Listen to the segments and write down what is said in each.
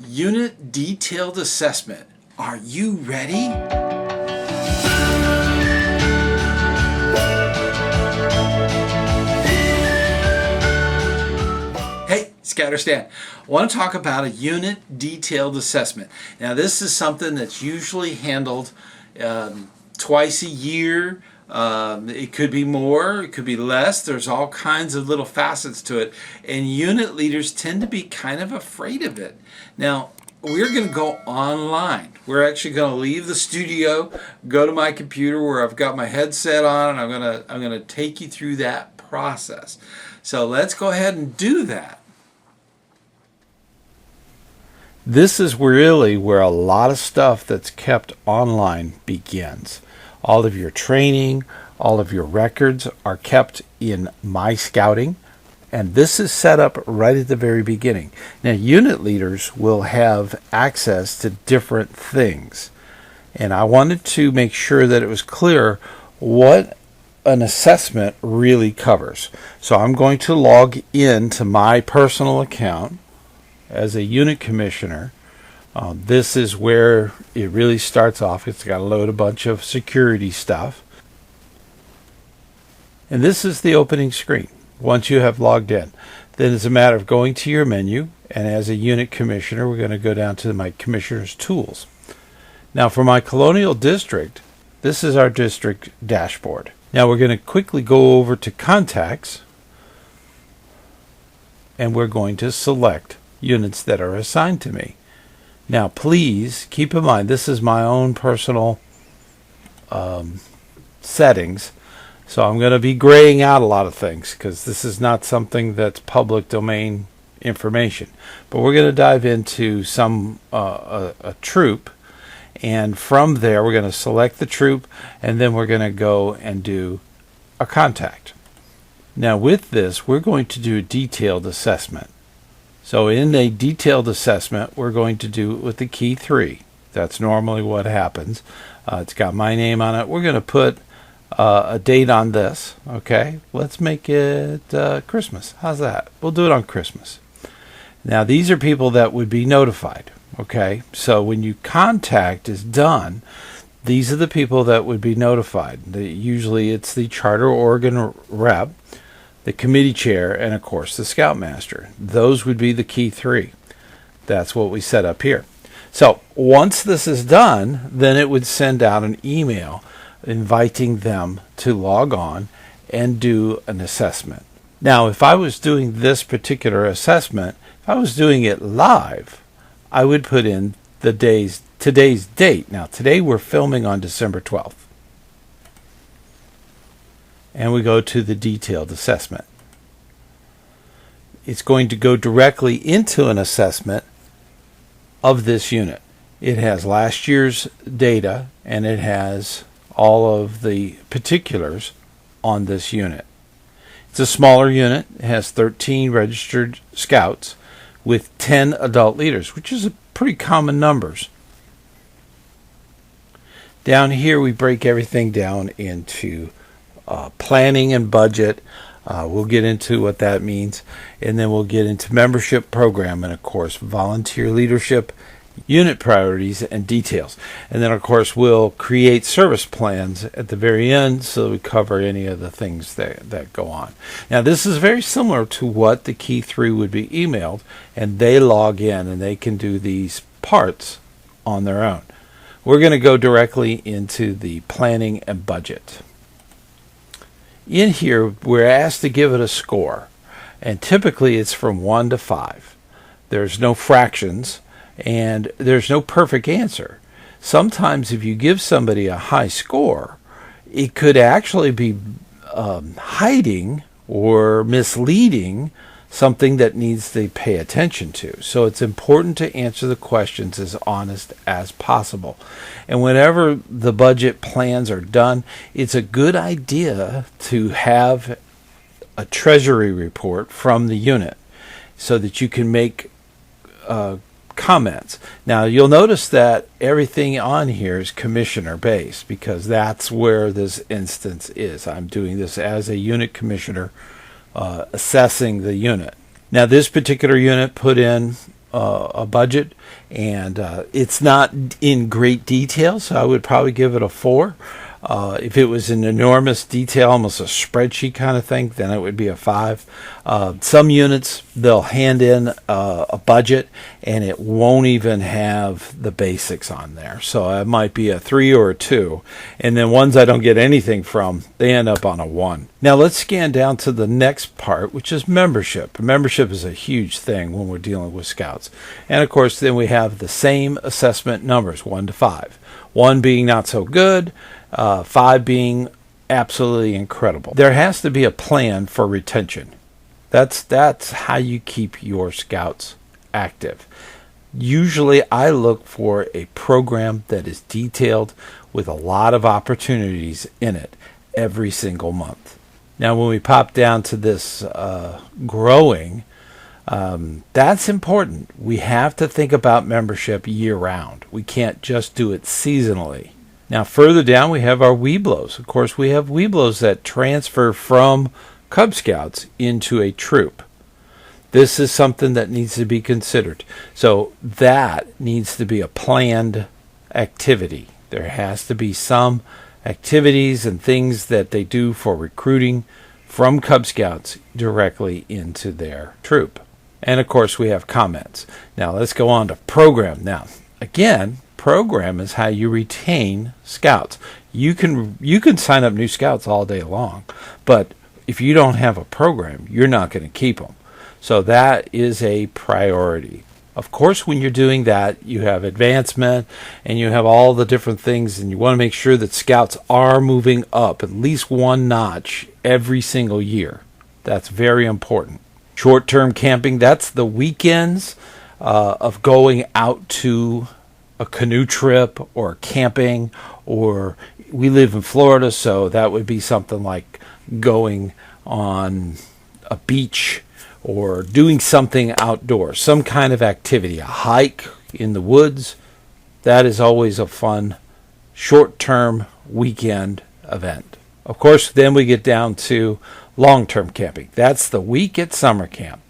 Unit Detailed Assessment. Are you ready? Hey, ScouterStan. I want to talk about a unit detailed assessment. Now, this is something that's usually handled twice a year. It could be more, it could be less. There's all kinds of little facets to it. And unit leaders tend to be kind of afraid of it. Now, we're going to go online. We're actually going to leave the studio, go to my computer where I've got my headset on, and I'm going to take you through that process. So let's go ahead and do that. This is really where a lot of stuff that's kept online begins. All of your training, all of your records are kept in My Scouting, and this is set up right at the very beginning. Now, unit leaders will have access to different things, and I wanted to make sure that it was clear what an assessment really covers. So I'm going to log into my personal account as a unit commissioner. This is where it really starts off. It's got to load a bunch of security stuff. And this is the opening screen once you have logged in. Then it's a matter of going to your menu, and as a unit commissioner, we're going to go down to my commissioner's tools. Now, for my colonial district, this is our district dashboard. Now, we're going to quickly go over to contacts, and we're going to select units that are assigned to me. Now, please keep in mind, this is my own personal settings, so I'm going to be graying out a lot of things because this is not something that's public domain information. But we're going to dive into some a troop, and from there we're going to select the troop, and then we're going to go and do a contact. Now, with this, we're going to do a detailed assessment. So in a detailed assessment, we're going to do it with the key 3. That's normally what happens. It's got my name on it. We're going to put a date on this. Okay, let's make it Christmas. How's that? We'll do it on Christmas. Now, these are people that would be notified. Okay, so when you contact is done, these are the people that would be notified. Usually it's the charter organ rep, the committee chair, and of course the scoutmaster. Those would be the key 3. That's what we set up here. So once this is done, then it would send out an email inviting them to log on and do an assessment. Now, if I was doing this particular assessment, if I was doing it live, I would put in today's date. Now, today we're filming on December 12th. And we go to the detailed assessment. It's going to go directly into an assessment of this unit. It has last year's data, and it has all of the particulars on this unit. It's a smaller unit. It has 13 registered scouts with 10 adult leaders, which is a pretty common numbers. Down here we break everything down into planning and budget. We'll get into what that means, and then we'll get into membership program, and of course volunteer leadership, unit priorities, and details. And then of course we'll create service plans at the very end, so we cover any of the things that go on. Now, this is very similar to what the key 3 would be emailed, and they log in and they can do these parts on their own. We're going to go directly into the planning and budget. In here, we're asked to give it a score, and typically it's from 1 to 5. There's no fractions, and there's no perfect answer. Sometimes if you give somebody a high score, it could actually be hiding or misleading something that needs to pay attention to. So it's important to answer the questions as honest as possible. And whenever the budget plans are done, it's a good idea to have a treasury report from the unit so that you can make comments. Now, you'll notice that everything on here is commissioner based because that's where this instance is. I'm doing this as a unit commissioner assessing the unit. Now, this particular unit put in a budget, and it's not in great detail, so I would probably give it a 4. If it was in enormous detail, almost a spreadsheet kind of thing, then it would be a 5. Some units, they'll hand in a budget and it won't even have the basics on there. So it might be a 3 or a 2. And then ones I don't get anything from, they end up on a 1. Now let's scan down to the next part, which is membership. Membership is a huge thing when we're dealing with scouts. And of course, then we have the same assessment numbers, 1 to 5. 1 being not so good, 5 being absolutely incredible. There has to be a plan for retention. That's how you keep your scouts active. Usually I look for a program that is detailed with a lot of opportunities in it every single month. Now when we pop down to this growing, that's important. We have to think about membership year round. We can't just do it seasonally. Now further down we have our Webelos. Of course we have Webelos that transfer from Cub Scouts into a troop. This is something that needs to be considered. So that needs to be a planned activity. There has to be some activities and things that they do for recruiting from Cub Scouts directly into their troop. And of course we have comments. Now let's go on to program. Now again, program is how you retain scouts. You can sign up new scouts all day long, but if you don't have a program, you're not going to keep them. So that is a priority. Of course, when you're doing that, you have advancement and you have all the different things, and you want to make sure that scouts are moving up at least 1 notch every single year. That's very important. Short-term camping, that's the weekends of going out to a canoe trip or camping, or we live in Florida, so that would be something like going on a beach or doing something outdoors, some kind of activity, a hike in the woods. That is always a fun short-term weekend event. Of course, then we get down to long-term camping. That's the week at summer camp.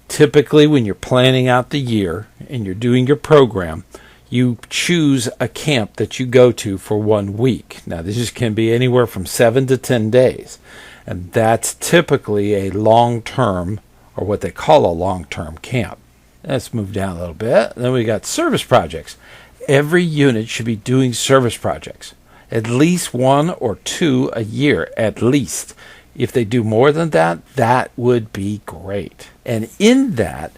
Typically, when you're planning out the year and you're doing your program, you choose a camp that you go to for 1 week. Now, this can be anywhere from 7 to 10 days. And that's typically a long-term, or what they call a long-term camp. Let's move down a little bit. Then we got service projects. Every unit should be doing service projects. At least 1 or 2 a year, at least. If they do more than that, that would be great. And in that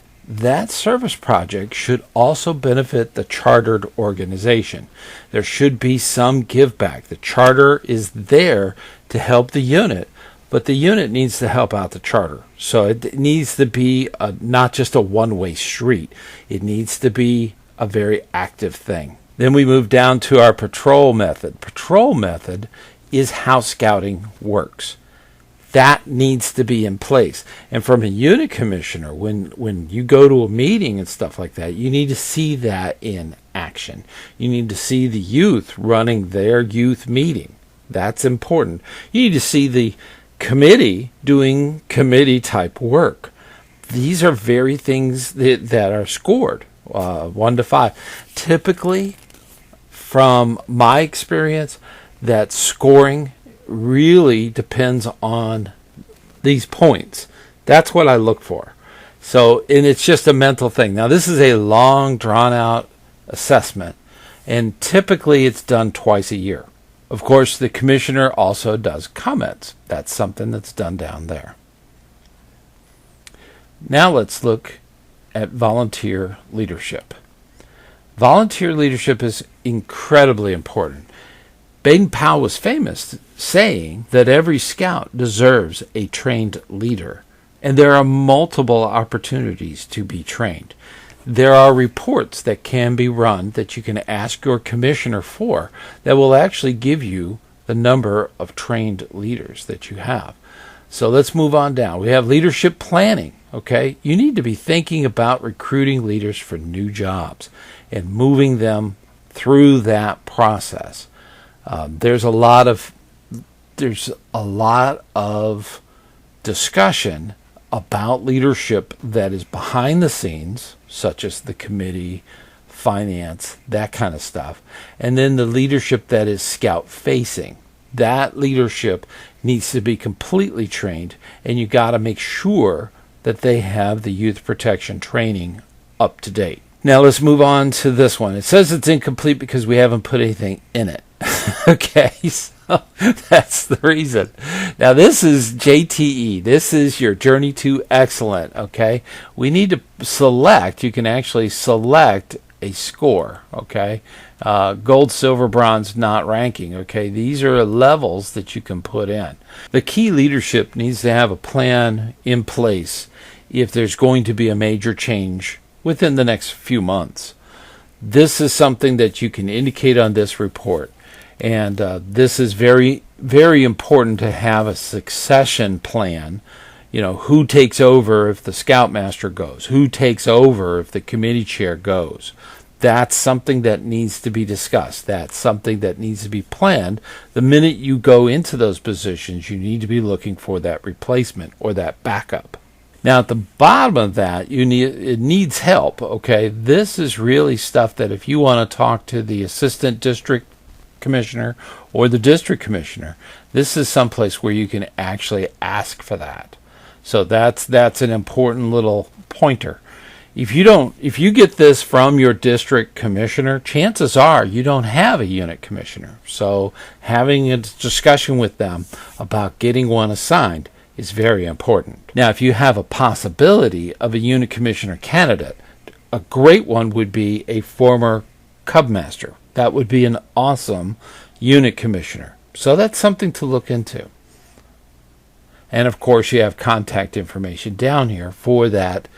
service project should also benefit the chartered organization. There should be some give back. The charter is there to help the unit, but the unit needs to help out the charter. So it needs to be not just a one-way street. It needs to be a very active thing. Then we move down to our patrol method. Patrol method is how scouting works. That needs to be in place. And from a unit commissioner, when you go to a meeting and stuff like that, you need to see that in action. You need to see the youth running their youth meeting. That's important. You need to see the committee doing committee type work. These are very things that are scored 1 to 5. Typically, from my experience, that scoring really depends on these points. That's what I look for. So, and it's just a mental thing. Now, this is a long, drawn-out assessment, and typically it's done twice a year. Of course, the commissioner also does comments. That's something that's done down there. Now let's look at volunteer leadership. Volunteer leadership is incredibly important. Baden-Powell was famous saying that every scout deserves a trained leader, and there are multiple opportunities to be trained. There are reports that can be run that you can ask your commissioner for that will actually give you the number of trained leaders that you have. So let's move on down. We have leadership planning. Okay, you need to be thinking about recruiting leaders for new jobs and moving them through that process. There's a lot of discussion about leadership that is behind the scenes, such as the committee, finance, that kind of stuff. And then the leadership that is scout facing. That leadership needs to be completely trained, and you got to make sure that they have the youth protection training up to date. Now let's move on to this one. It says it's incomplete because we haven't put anything in it. Okay, so that's the reason. Now this is JTE. This is your Journey to Excellent. Okay, we need to select. You can actually select a score. Okay, gold, silver, bronze, not ranking. Okay, these are levels that you can put in. The key leadership needs to have a plan in place if there's going to be a major change within the next few months. This is something that you can indicate on this report. And this is very, very important to have a succession plan. You know, who takes over if the scoutmaster goes? Who takes over if the committee chair goes? That's something that needs to be discussed. That's something that needs to be planned. The minute you go into those positions, you need to be looking for that replacement or that backup. Now, at the bottom of that, it needs help. Okay, this is really stuff that if you want to talk to the assistant district commissioner or the district commissioner, this is someplace where you can actually ask for that. So that's an important little pointer. If you get this from your district commissioner, chances are you don't have a unit commissioner. So having a discussion with them about getting one assigned is very important. Now, if you have a possibility of a unit commissioner candidate, a great one would be a former Cub Master. That would be an awesome unit commissioner. So that's something to look into. And of course, you have contact information down here for that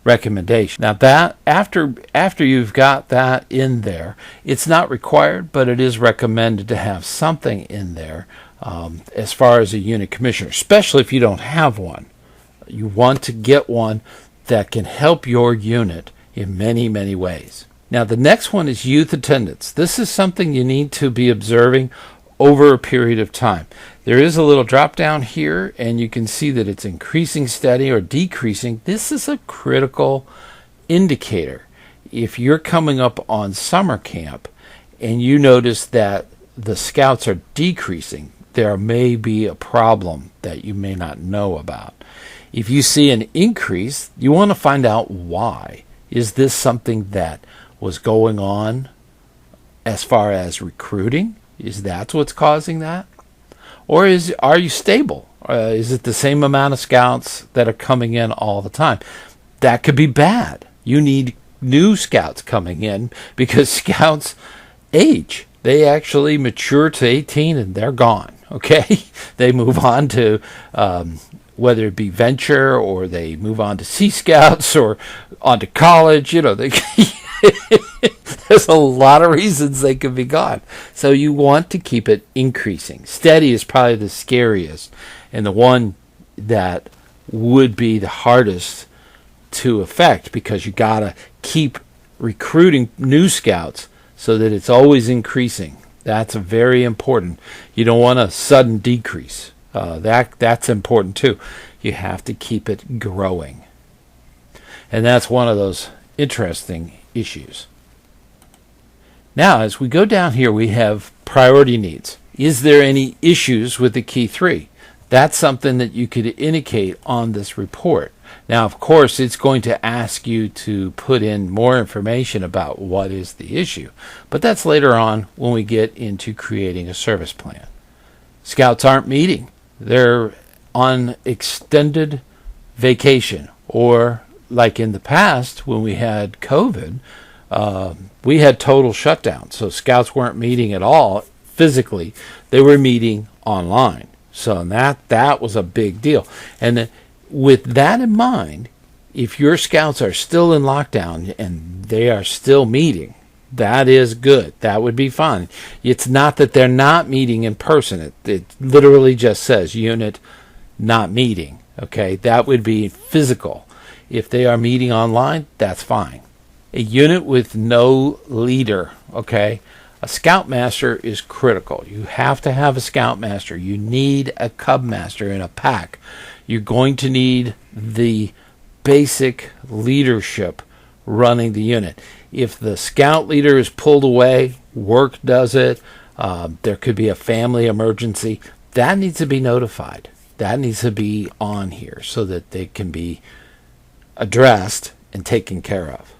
recommendation. Now, that after you've got that in there, it's not required, but it is recommended to have something in there as far as a unit commissioner, especially if you don't have one. You want to get one that can help your unit in many, many ways. Now, the next one is youth attendance. This is something you need to be observing over a period of time. There is a little drop down here, and you can see that it's increasing steady or decreasing. This is a critical indicator. If you're coming up on summer camp and you notice that the scouts are decreasing, there may be a problem that you may not know about. If you see an increase, you want to find out why. Is this something that was going on as far as recruiting? Is that what's causing that? Or are you stable? Is it the same amount of scouts that are coming in all the time? That could be bad. You need new scouts coming in because scouts age. They actually mature to 18 and they're gone. Okay? They move on to whether it be venture or they move on to Sea Scouts or on to college. You know, there's a lot of reasons they could be gone. So you want to keep it increasing. Steady is probably the scariest and the one that would be the hardest to affect because you got to keep recruiting new scouts so that it's always increasing. That's very important. You don't want a sudden decrease. That's important too. You have to keep it growing. And that's one of those interesting issues. Now, as we go down here, we have priority needs. Is there any issues with the key 3? That's something that you could indicate on this report. Now, of course, it's going to ask you to put in more information about what is the issue, but that's later on when we get into creating a service plan. Scouts aren't meeting. They're on extended vacation, or like in the past when we had COVID, we had total shutdown. So scouts weren't meeting at all physically. They were meeting online. So that was a big deal. And with that in mind, if your scouts are still in lockdown and they are still meeting, that is good. That would be fine. It's not that they're not meeting in person. It literally just says unit not meeting. Okay, that would be physical. If they are meeting online, that's fine. A unit with no leader, okay? A scoutmaster is critical. You have to have a scoutmaster. You need a cub master in a pack. You're going to need the basic leadership running the unit. If the scout leader is pulled away, work does it, there could be a family emergency, that needs to be notified. That needs to be on here so that they can be addressed and taken care of.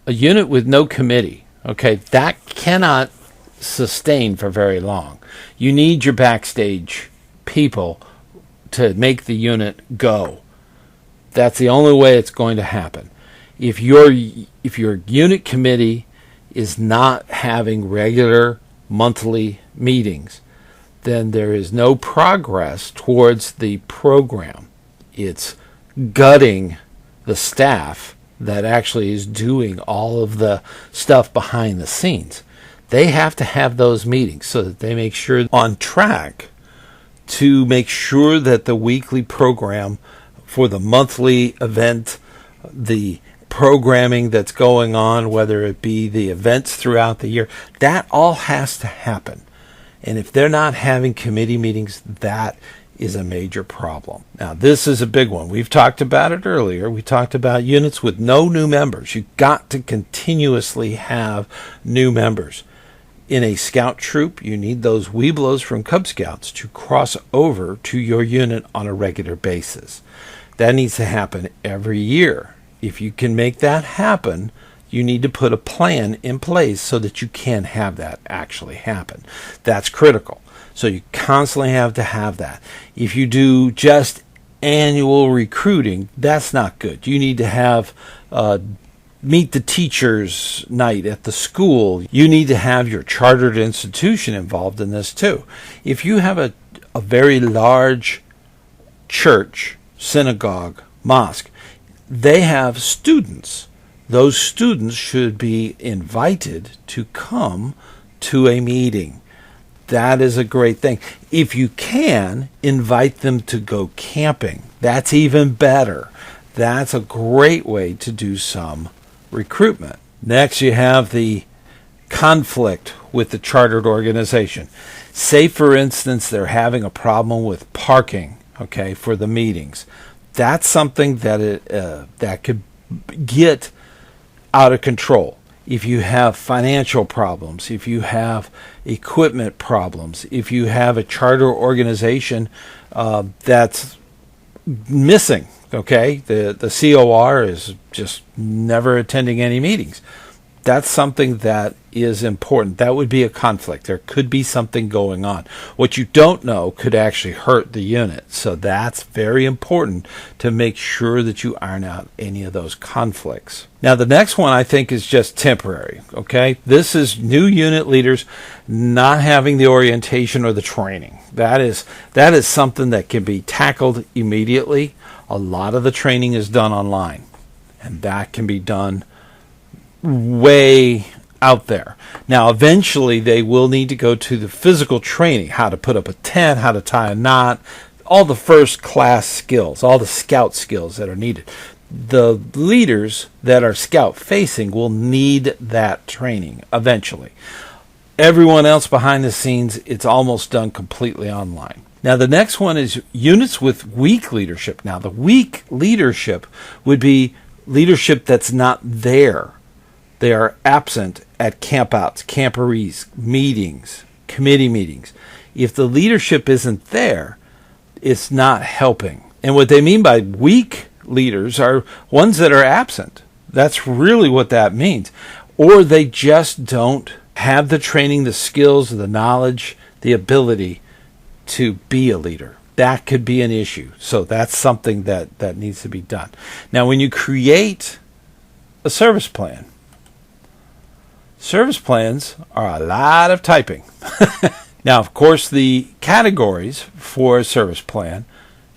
A unit with no committee, okay, that cannot sustain for very long. You need your backstage people to make the unit go. That's the only way it's going to happen. If your unit committee is not having regular monthly meetings, then there is no progress towards the program. It's gutting the staff that actually is doing all of the stuff behind the scenes. They have to have those meetings so that they make sure on track to make sure that the weekly program for the monthly event, the programming that's going on, whether it be the events throughout the year, that all has to happen. And if they're not having committee meetings, that is a major problem. Now, this is a big one. We've talked about it earlier. We talked about units with no new members. You've got to continuously have new members. In a scout troop, you need those Webelos from Cub Scouts to cross over to your unit on a regular basis. That needs to happen every year. If you can make that happen, you need to put a plan in place so that you can have that actually happen. That's critical. So you constantly have to have that. If you do just annual recruiting, that's not good. You need to have meet the teachers night at the school. You need to have your chartered institution involved in this too. If you have a very large church, synagogue, mosque, they have students. Those students should be invited to come to a meeting. That is a great thing. If you can, invite them to go camping. That's even better. That's a great way to do some recruitment. Next, you have the conflict with the chartered organization. Say, for instance, they're having a problem with parking, okay, for the meetings. That's something that that could get out of control. If you have financial problems, if you have equipment problems, if you have a charter organization that's missing, okay, the COR is just never attending any meetings. That's something that is important. That would be a conflict. There could be something going on. What you don't know could actually hurt the unit. So that's very important to make sure that you iron out any of those conflicts. Now, the next one I think is just temporary. Okay, this is new unit leaders not having the orientation or the training. That is something that can be tackled immediately. A lot of the training is done online, and that can be done way out there. Now, eventually they will need to go to the physical training, how to put up a tent, how to tie a knot, all the first class skills, all the scout skills that are needed. The leaders that are scout facing will need that training eventually. Everyone else behind the scenes, it's almost done completely online. Now, the next one is units with weak leadership. Now, the weak leadership would be leadership that's not there. They are absent at campouts, camporees, meetings, committee meetings. If the leadership isn't there, it's not helping. And what they mean by weak leaders are ones that are absent. That's really what that means. Or they just don't have the training, the skills, the knowledge, the ability to be a leader. That could be an issue. So that's something that needs to be done. Now, when you create a service plan, service plans are a lot of typing. Now, of course, the categories for a service plan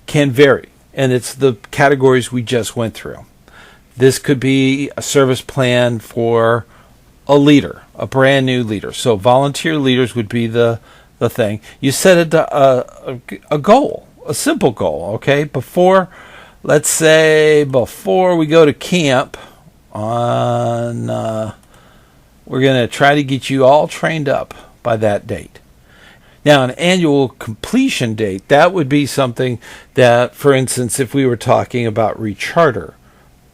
can vary, and it's the categories we just went through. This could be a service plan for a leader, a brand new leader. So volunteer leaders would be the thing. You set a goal, a simple goal, okay? Let's say before we go to camp on... we're going to try to get you all trained up by that date. Now, an annual completion date, that would be something that, for instance, if we were talking about recharter,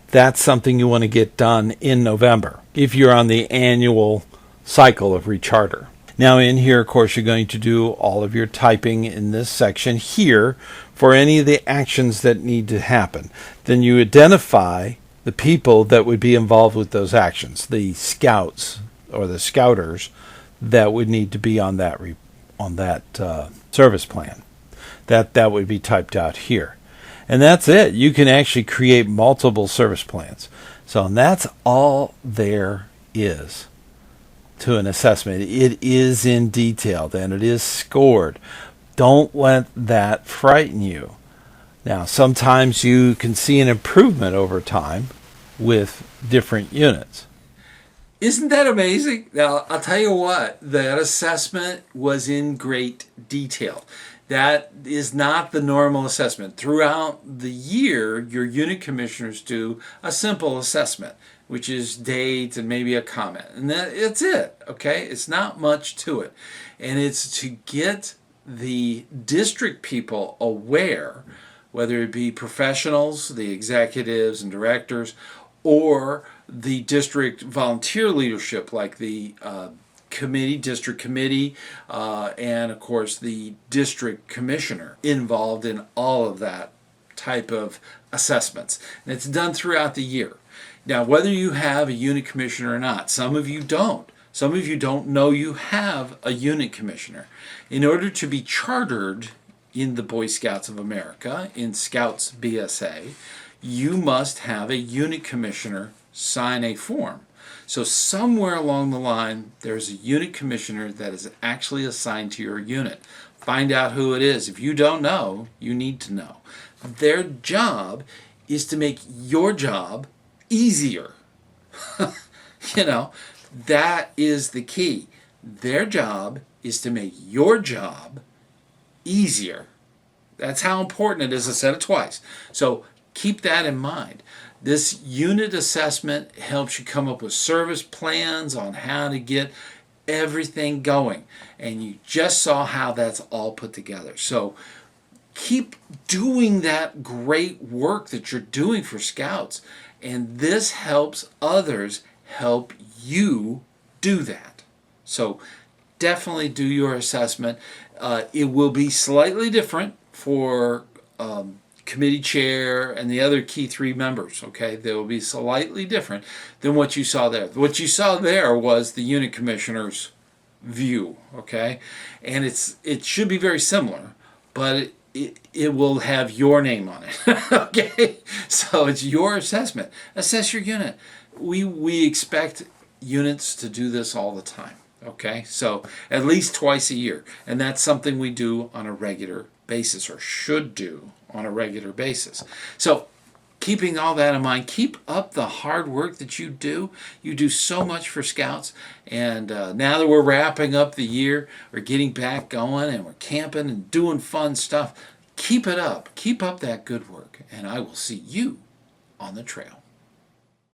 that's something you want to get done in November if you're on the annual cycle of recharter. Now in here, of course, you're going to do all of your typing in this section here for any of the actions that need to happen. Then you identify the people that would be involved with those actions, the scouts or the scouters that would need to be on that service plan. That would be typed out here. And that's it. You can actually create multiple service plans. So that's all there is to an assessment. It is in detail and it is scored. Don't let that frighten you. Now, sometimes you can see an improvement over time with different units. Isn't that amazing? Now, I'll tell you what, that assessment was in great detail. That is not the normal assessment. Throughout the year, your unit commissioners do a simple assessment, which is dates and maybe a comment. And that's it, okay? It's not much to it. And it's to get the district people aware, whether it be professionals, the executives and directors, or the district volunteer leadership like the district committee, and of course the district commissioner involved in all of that type of assessments. And it's done throughout the year. Now, whether you have a unit commissioner or not, some of you don't. Some of you don't know you have a unit commissioner. In order to be chartered in the Boy Scouts of America, in Scouts BSA, you must have a unit commissioner sign a form. So somewhere along the line, there's a unit commissioner that is actually assigned to your unit. Find out who it is. If you don't know, you need to know. Their job is to make your job easier. You know, that is the key. Their job is to make your job easier. That's how important it is. I said it twice. So keep that in mind. This unit assessment helps you come up with service plans on how to get everything going. And you just saw how that's all put together. So keep doing that great work that you're doing for Scouts. And this helps others help you do that. So definitely do your assessment. It will be slightly different for committee chair and the other key 3 members, okay? They will be slightly different than what you saw there. What you saw there was the unit commissioner's view, okay? And it should be very similar, but it will have your name on it, okay? So it's your assessment. Assess your unit. We expect units to do this all the time, okay? So at least twice a year, and that's something we do on a regular basis, or should do on a regular basis. So keeping all that in mind, keep up the hard work that you do. You do so much for Scouts, and now that we're wrapping up the year, we're getting back going and we're camping and doing fun stuff. Keep it up. Keep up that good work, and I will see you on the trail.